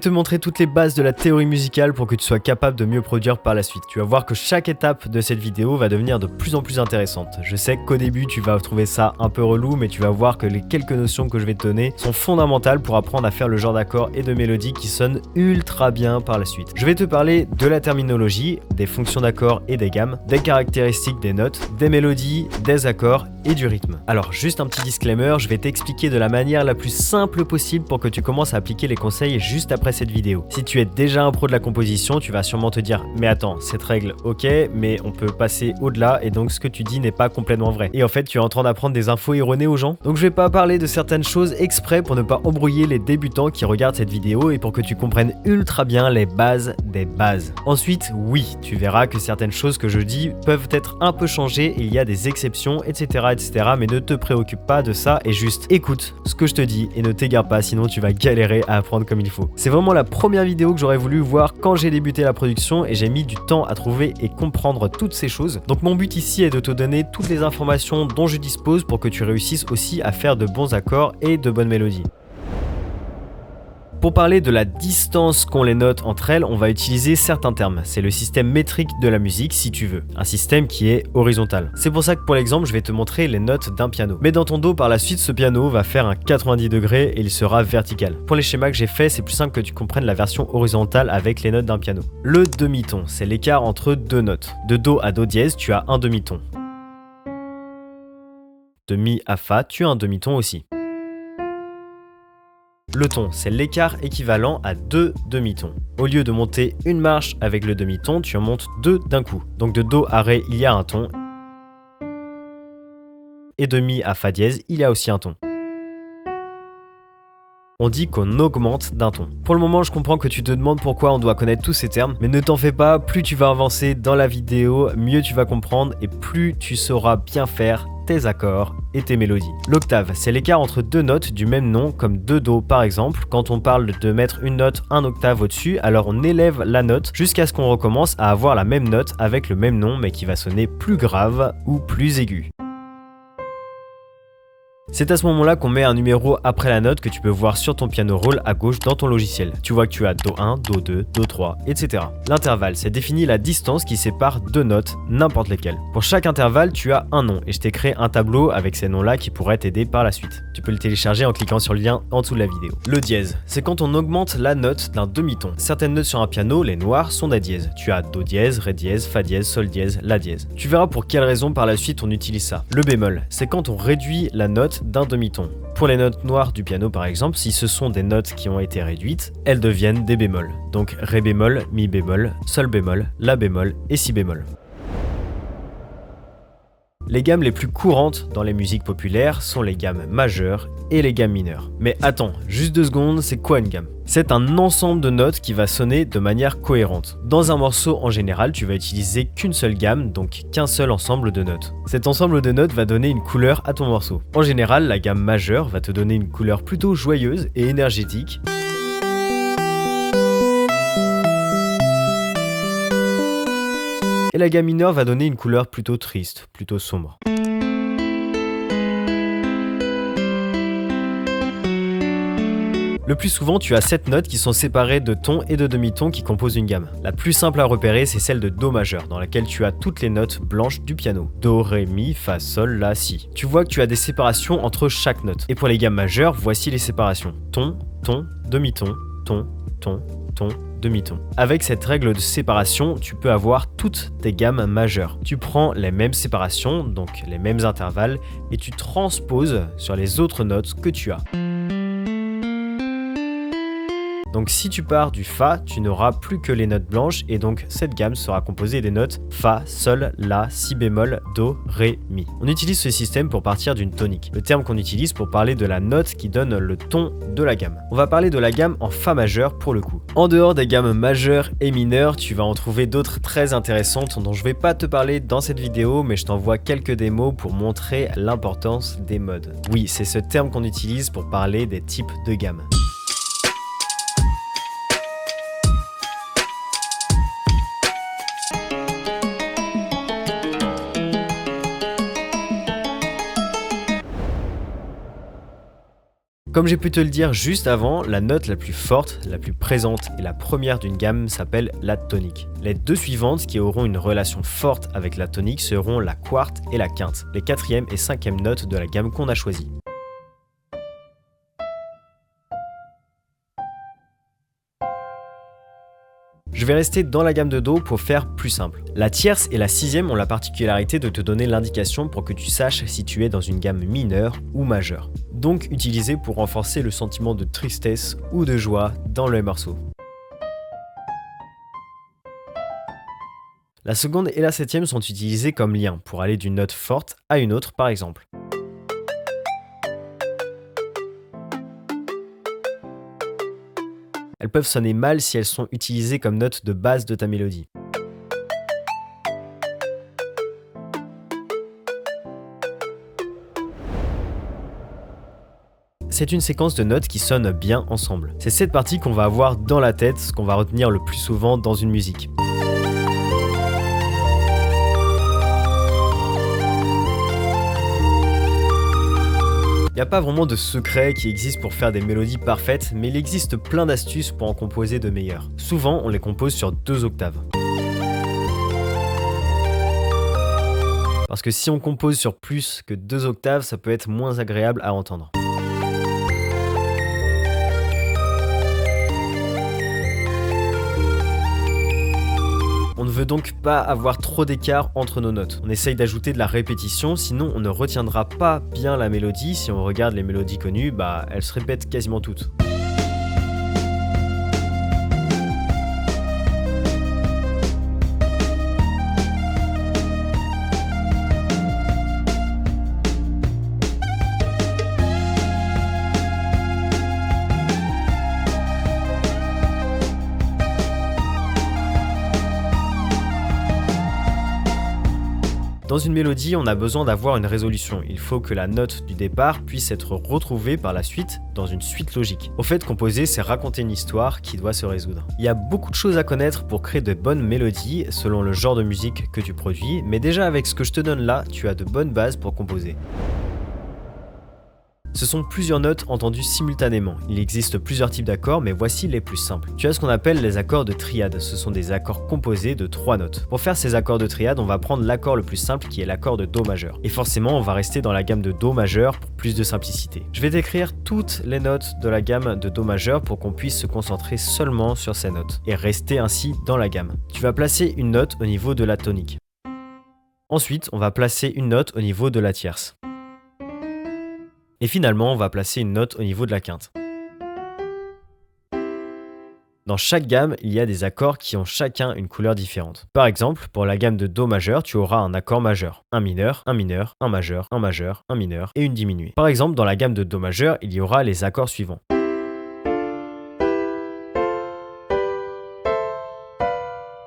te montrer toutes les bases de la théorie musicale pour que tu sois capable de mieux produire par la suite. Tu vas voir que chaque étape de cette vidéo va devenir de plus en plus intéressante. Je sais qu'au début tu vas trouver ça un peu relou, mais tu vas voir que les quelques notions que je vais te donner sont fondamentales pour apprendre à faire le genre d'accords et de mélodies qui sonnent ultra bien par la suite. Je vais te parler de la terminologie, des fonctions d'accords et des gammes, des caractéristiques des notes, des mélodies, des accords et du rythme. Alors juste un petit disclaimer, je vais t'expliquer de la manière la plus simple possible pour que tu commences à appliquer les conseils juste après cette vidéo. Si tu es déjà un pro de la composition, tu vas sûrement te dire mais attends, cette règle ok, mais on peut passer au-delà et donc ce que tu dis n'est pas complètement vrai. Et en fait tu es en train d'apprendre des infos erronées aux gens. Donc je vais pas parler de certaines choses exprès pour ne pas embrouiller les débutants qui regardent cette vidéo et pour que tu comprennes ultra bien les bases des bases. Ensuite oui, tu verras que certaines choses que je dis peuvent être un peu changées et il y a des exceptions, etc. mais ne te préoccupe pas de ça et juste écoute ce que je te dis et ne t'égare pas, sinon tu vas galérer à apprendre comme il faut. C'est vraiment la première vidéo que j'aurais voulu voir quand j'ai débuté la production et j'ai mis du temps à trouver et comprendre toutes ces choses. Donc mon but ici est de te donner toutes les informations dont je dispose pour que tu réussisses aussi à faire de bons accords et de bonnes mélodies. Pour parler de la distance qu'ont les notes entre elles, on va utiliser certains termes. C'est le système métrique de la musique si tu veux, un système qui est horizontal. C'est pour ça que pour l'exemple, je vais te montrer les notes d'un piano. Mais dans ton dos par la suite, ce piano va faire un 90 degrés et il sera vertical. Pour les schémas que j'ai fait, c'est plus simple que tu comprennes la version horizontale avec les notes d'un piano. Le demi-ton, c'est l'écart entre deux notes. De do à do dièse, tu as un demi-ton. De mi à fa, tu as un demi-ton aussi. Le ton, c'est l'écart équivalent à deux demi-tons. Au lieu de monter une marche avec le demi-ton, tu en montes deux d'un coup. Donc de do à ré, il y a un ton. Et de mi à fa dièse, il y a aussi un ton. On dit qu'on augmente d'un ton. Pour le moment, je comprends que tu te demandes pourquoi on doit connaître tous ces termes, mais ne t'en fais pas, plus tu vas avancer dans la vidéo, mieux tu vas comprendre et plus tu sauras bien faire tes accords et tes mélodies. L'octave, c'est l'écart entre deux notes du même nom, comme deux do par exemple. Quand on parle de mettre une note un octave au-dessus, alors on élève la note jusqu'à ce qu'on recommence à avoir la même note avec le même nom, mais qui va sonner plus grave ou plus aigu. C'est à ce moment-là qu'on met un numéro après la note que tu peux voir sur ton piano roll à gauche dans ton logiciel. Tu vois que tu as Do 1, Do 2, Do 3, etc. L'intervalle, c'est définit la distance qui sépare deux notes, n'importe lesquelles. Pour chaque intervalle, tu as un nom et je t'ai créé un tableau avec ces noms-là qui pourraient t'aider par la suite. Tu peux le télécharger en cliquant sur le lien en dessous de la vidéo. Le dièse, c'est quand on augmente la note d'un demi-ton. Certaines notes sur un piano, les noirs, sont des dièses. Tu as Do dièse, Ré dièse, Fa dièse, Sol dièse, La dièse. Tu verras pour quelle raison par la suite on utilise ça. Le bémol, c'est quand on réduit la note d'un demi-ton. Pour les notes noires du piano par exemple, si ce sont des notes qui ont été réduites, elles deviennent des bémols. Donc Ré bémol, Mi bémol, Sol bémol, La bémol et Si bémol. Les gammes les plus courantes dans les musiques populaires sont les gammes majeures et les gammes mineures. Mais attends, juste 2 secondes, c'est quoi une gamme ? C'est un ensemble de notes qui va sonner de manière cohérente. Dans un morceau en général, tu vas utiliser qu'une seule gamme, donc qu'un seul ensemble de notes. Cet ensemble de notes va donner une couleur à ton morceau. En général, la gamme majeure va te donner une couleur plutôt joyeuse et énergétique. Et la gamme mineure va donner une couleur plutôt triste, plutôt sombre. Le plus souvent, tu as 7 notes qui sont séparées de tons et de demi-tons qui composent une gamme. La plus simple à repérer, c'est celle de Do majeur, dans laquelle tu as toutes les notes blanches du piano. Do, Ré, Mi, Fa, Sol, La, Si. Tu vois que tu as des séparations entre chaque note. Et pour les gammes majeures, voici les séparations. Ton, ton, demi-ton, ton, ton, ton, demi-ton. Avec cette règle de séparation, tu peux avoir toutes tes gammes majeures. Tu prends les mêmes séparations, donc les mêmes intervalles, et tu transposes sur les autres notes que tu as. Donc si tu pars du Fa, tu n'auras plus que les notes blanches et donc cette gamme sera composée des notes Fa, Sol, La, Si bémol, Do, Ré, Mi. On utilise ce système pour partir d'une tonique, le terme qu'on utilise pour parler de la note qui donne le ton de la gamme. On va parler de la gamme en Fa majeur pour le coup. En dehors des gammes majeures et mineures, tu vas en trouver d'autres très intéressantes dont je vais pas te parler dans cette vidéo, mais je t'envoie quelques démos pour montrer l'importance des modes. Oui, c'est ce terme qu'on utilise pour parler des types de gammes. Comme j'ai pu te le dire juste avant, la note la plus forte, la plus présente et la première d'une gamme s'appelle la tonique. Les deux suivantes qui auront une relation forte avec la tonique seront la quarte et la quinte, les quatrième et cinquième notes de la gamme qu'on a choisie. Je vais rester dans la gamme de Do pour faire plus simple. La tierce et la sixième ont la particularité de te donner l'indication pour que tu saches si tu es dans une gamme mineure ou majeure. Donc utilisée pour renforcer le sentiment de tristesse ou de joie dans le morceau. La seconde et la septième sont utilisées comme lien pour aller d'une note forte à une autre par exemple. Elles peuvent sonner mal si elles sont utilisées comme notes de base de ta mélodie. C'est une séquence de notes qui sonnent bien ensemble. C'est cette partie qu'on va avoir dans la tête, ce qu'on va retenir le plus souvent dans une musique. Il n'y a pas vraiment de secret qui existe pour faire des mélodies parfaites, mais il existe plein d'astuces pour en composer de meilleures. Souvent, on les compose sur 2 octaves. Parce que si on compose sur plus que 2 octaves, ça peut être moins agréable à entendre. On ne veut donc pas avoir trop d'écart entre nos notes. On essaye d'ajouter de la répétition, sinon on ne retiendra pas bien la mélodie. Si on regarde les mélodies connues, elles se répètent quasiment toutes. Dans une mélodie, on a besoin d'avoir une résolution. Il faut que la note du départ puisse être retrouvée par la suite dans une suite logique. Au fait, composer, c'est raconter une histoire qui doit se résoudre. Il y a beaucoup de choses à connaître pour créer de bonnes mélodies selon le genre de musique que tu produis, mais déjà avec ce que je te donne là, tu as de bonnes bases pour composer. Ce sont plusieurs notes entendues simultanément. Il existe plusieurs types d'accords, mais voici les plus simples. Tu as ce qu'on appelle les accords de triade. Ce sont des accords composés de 3 notes. Pour faire ces accords de triade, on va prendre l'accord le plus simple qui est l'accord de Do majeur. Et forcément, on va rester dans la gamme de Do majeur pour plus de simplicité. Je vais décrire toutes les notes de la gamme de Do majeur pour qu'on puisse se concentrer seulement sur ces notes et rester ainsi dans la gamme. Tu vas placer une note au niveau de la tonique. Ensuite, on va placer une note au niveau de la tierce. Et finalement, on va placer une note au niveau de la quinte. Dans chaque gamme, il y a des accords qui ont chacun une couleur différente. Par exemple, pour la gamme de Do majeur, tu auras un accord majeur, un mineur, un mineur, un majeur, un majeur, un mineur et une diminuée. Par exemple, dans la gamme de Do majeur, il y aura les accords suivants.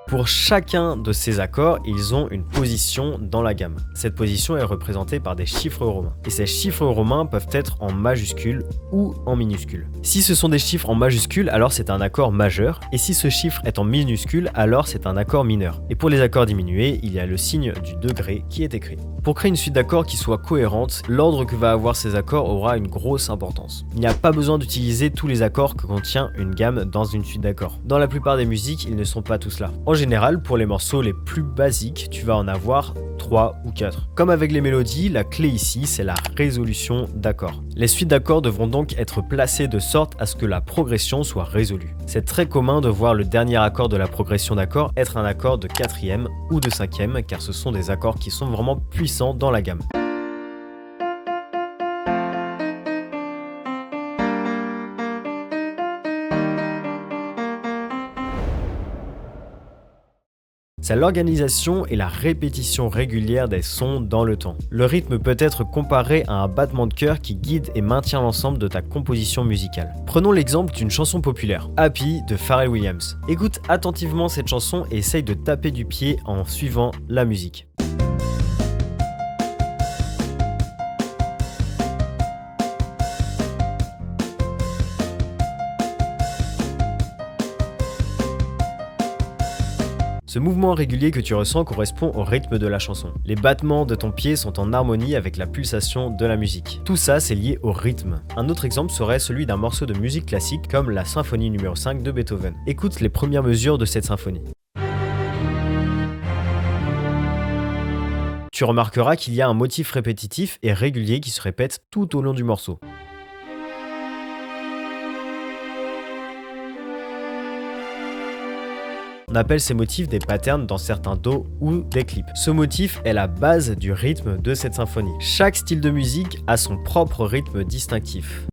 Pour chacun de ces accords, ils ont une position dans la gamme. Cette position est représentée par des chiffres romains. Et ces chiffres romains peuvent être en majuscule ou en minuscule. Si ce sont des chiffres en majuscule, alors c'est un accord majeur. Et si ce chiffre est en minuscule, alors c'est un accord mineur. Et pour les accords diminués, il y a le signe du degré qui est écrit. Pour créer une suite d'accords qui soit cohérente, l'ordre que va avoir ces accords aura une grosse importance. Il n'y a pas besoin d'utiliser tous les accords que contient une gamme dans une suite d'accords. Dans la plupart des musiques, ils ne sont pas tous là. En général, pour les morceaux les plus basiques, tu vas en avoir 3 ou 4. Comme avec les mélodies, la clé ici, c'est la résolution d'accords. Les suites d'accords devront donc être placées de sorte à ce que la progression soit résolue. C'est très commun de voir le dernier accord de la progression d'accords être un accord de 4e ou de 5e, car ce sont des accords qui sont vraiment puissants dans la gamme. C'est l'organisation et la répétition régulière des sons dans le temps. Le rythme peut être comparé à un battement de cœur qui guide et maintient l'ensemble de ta composition musicale. Prenons l'exemple d'une chanson populaire, Happy de Pharrell Williams. Écoute attentivement cette chanson et essaye de taper du pied en suivant la musique. Ce mouvement régulier que tu ressens correspond au rythme de la chanson. Les battements de ton pied sont en harmonie avec la pulsation de la musique. Tout ça, c'est lié au rythme. Un autre exemple serait celui d'un morceau de musique classique comme la symphonie numéro 5 de Beethoven. Écoute les premières mesures de cette symphonie. Tu remarqueras qu'il y a un motif répétitif et régulier qui se répète tout au long du morceau. On appelle ces motifs des patterns dans certains do ou des clips. Ce motif est la base du rythme de cette symphonie. Chaque style de musique a son propre rythme distinctif.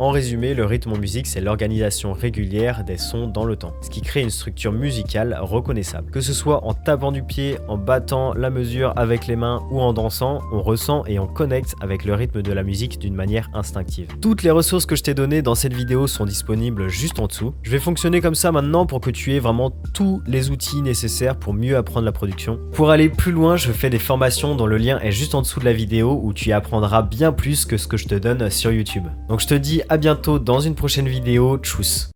En résumé, le rythme en musique, c'est l'organisation régulière des sons dans le temps, ce qui crée une structure musicale reconnaissable. Que ce soit en tapant du pied, en battant la mesure avec les mains ou en dansant, on ressent et on connecte avec le rythme de la musique d'une manière instinctive. Toutes les ressources que je t'ai données dans cette vidéo sont disponibles juste en dessous. Je vais fonctionner comme ça maintenant pour que tu aies vraiment tous les outils nécessaires pour mieux apprendre la production. Pour aller plus loin, je fais des formations dont le lien est juste en dessous de la vidéo où tu y apprendras bien plus que ce que je te donne sur YouTube. Donc je te dis à bientôt dans une prochaine vidéo, tchuss.